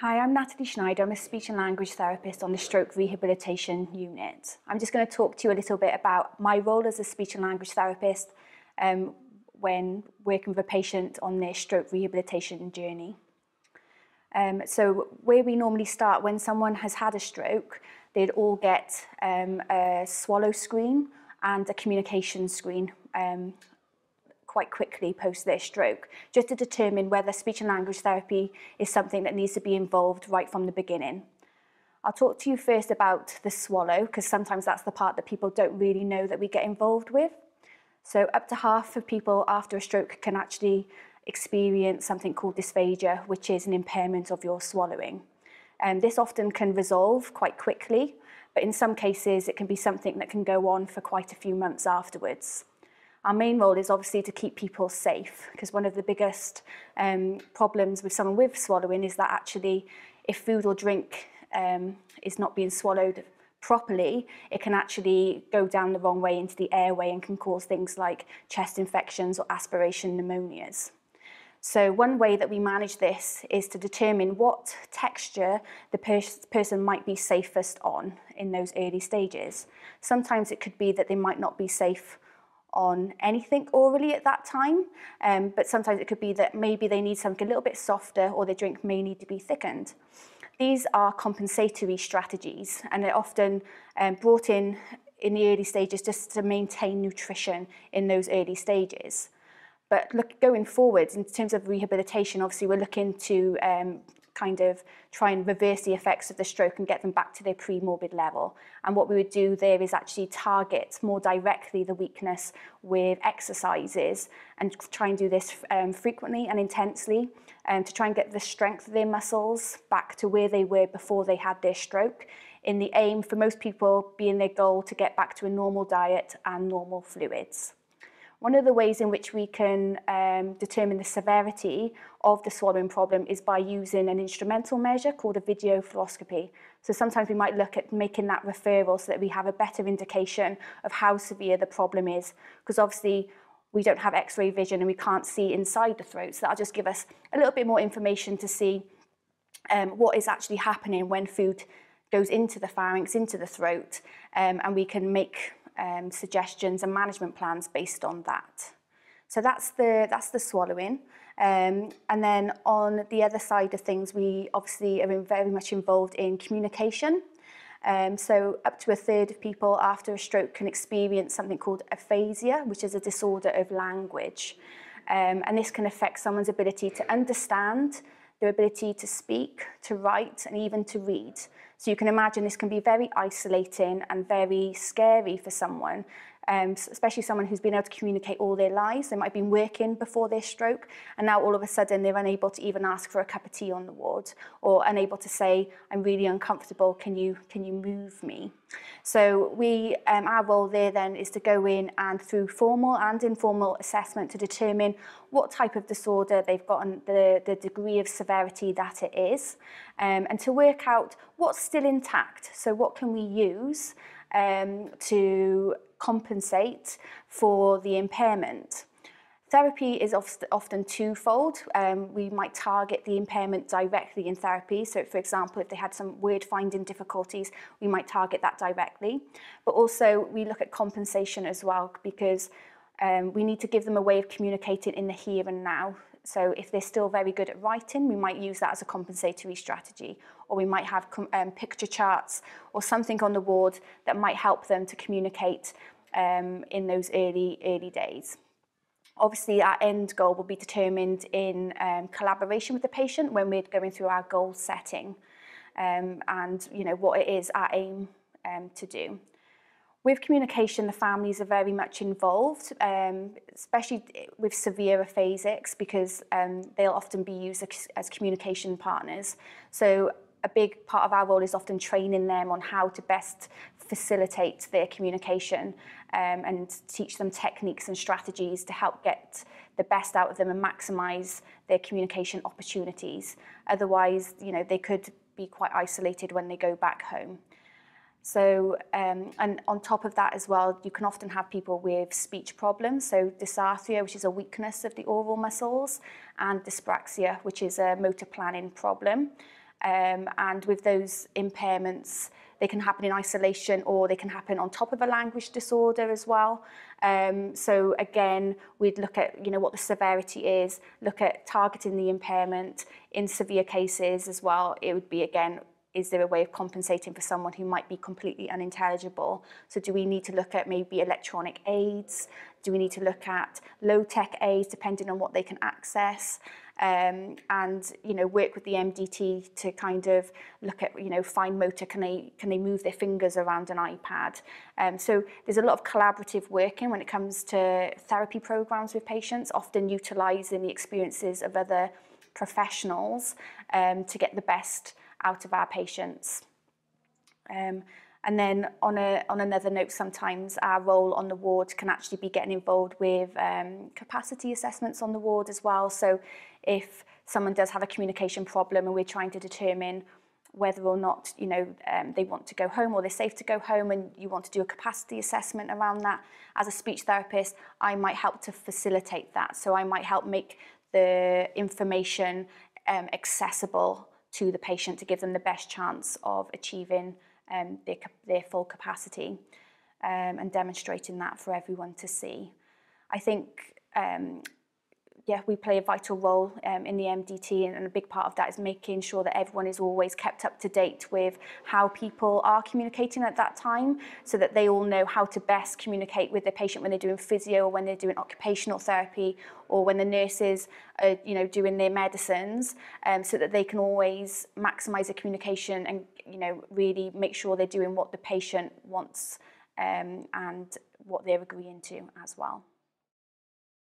Hi, I'm Natalie Schneider. I'm a speech and language therapist on the stroke rehabilitation unit. I'm just going to talk to you a little bit about my role as a speech and language therapist when working with a patient on their stroke rehabilitation journey. So where we normally start, when someone has had a stroke, they'd all get a swallow screen and a communication screen quite quickly post their stroke, just to determine whether speech and language therapy is something that needs to be involved right from the beginning. I'll talk to you first about the swallow, because sometimes that's the part that people don't really know that we get involved with. So up to half of people after a stroke can actually experience something called dysphagia, which is an impairment of your swallowing. This often can resolve quite quickly, but in some cases it can be something that can go on for quite a few months afterwards. Our main role is obviously to keep people safe, because one of the biggest problems with someone with swallowing is that actually if food or drink is not being swallowed properly, it can actually go down the wrong way into the airway and can cause things like chest infections or aspiration pneumonias. So one way that we manage this is to determine what texture the person might be safest on in those early stages. Sometimes it could be that they might not be safe on anything orally at that time, but sometimes it could be that maybe they need something a little bit softer, or their drink may need to be thickened. These are compensatory strategies, and they're often brought in the early stages just to maintain nutrition in those early stages. But going forward, in terms of rehabilitation, obviously we're looking to kind of try and reverse the effects of the stroke and get them back to their pre-morbid level. And what we would do there is actually target more directly the weakness with exercises, and try and do this frequently and intensely to try and get the strength of their muscles back to where they were before they had their stroke, in the aim for most people being their goal to get back to a normal diet and normal fluids. One of the ways in which we can determine the severity of the swallowing problem is by using an instrumental measure called a video fluoroscopy. So sometimes we might look at making that referral so that we have a better indication of how severe the problem is, because obviously we don't have X-ray vision and we can't see inside the throat. So that'll just give us a little bit more information to see what is actually happening when food goes into the pharynx, into the throat, and we can make suggestions and management plans based on that. So that's the swallowing. And then on the other side of things, we obviously are very much involved in communication. So up to a third of people after a stroke can experience something called aphasia, which is a disorder of language. And this can affect someone's ability to understand, their ability to speak, to write, and even to read. So you can imagine this can be very isolating and very scary for someone, especially someone who's been able to communicate all their lives. They might have been working before their stroke, and now all of a sudden they're unable to even ask for a cup of tea on the ward, or unable to say, I'm really uncomfortable, can you move me? So our role there then is to go in and through formal and informal assessment to determine what type of disorder they've got and the degree of severity that it is, and to work out what's still intact. So what can we use to compensate for the impairment? Therapy is often twofold. We might target the impairment directly in therapy. So, for example, if they had some word finding difficulties, we might target that directly. But also we look at compensation as well, because we need to give them a way of communicating in the here and now. So if they're still very good at writing, we might use that as a compensatory strategy, or we might have picture charts or something on the ward that might help them to communicate in those early days. Obviously, our end goal will be determined in collaboration with the patient when we're going through our goal setting, and what it is our aim to do. With communication, the families are very much involved, especially with severe aphasics, because they'll often be used as communication partners. So a big part of our role is often training them on how to best facilitate their communication, and teach them techniques and strategies to help get the best out of them and maximise their communication opportunities. Otherwise, they could be quite isolated when they go back home. So, and on top of that as well, you can often have people with speech problems, so dysarthria, which is a weakness of the oral muscles, and dyspraxia, which is a motor planning problem. And with those impairments, they can happen in isolation or they can happen on top of a language disorder as well. So again, we'd look at what the severity is, look at targeting the impairment. In severe cases as well, it would be, again, is there a way of compensating for someone who might be completely unintelligible? So do we need to look at maybe electronic aids? Do we need to look at low-tech aids, depending on what they can access? And work with the MDT to kind of look at fine motor. Can they move their fingers around an iPad? So there's a lot of collaborative working when it comes to therapy programs with patients, often utilising the experiences of other professionals to get the best out of our patients. And then on another note, sometimes our role on the ward can actually be getting involved with capacity assessments on the ward as well. So if someone does have a communication problem and we're trying to determine whether or not they want to go home or they're safe to go home, and you want to do a capacity assessment around that, as a speech therapist, I might help to facilitate that. So I might help make the information accessible to the patient to give them the best chance of achieving their full capacity, and demonstrating that for everyone to see. I think, we play a vital role in the MDT, and a big part of that is making sure that everyone is always kept up to date with how people are communicating at that time, so that they all know how to best communicate with the patient when they're doing physio, or when they're doing occupational therapy, or when the nurses are doing their medicines, so that they can always maximise the communication and really make sure they're doing what the patient wants and what they're agreeing to as well.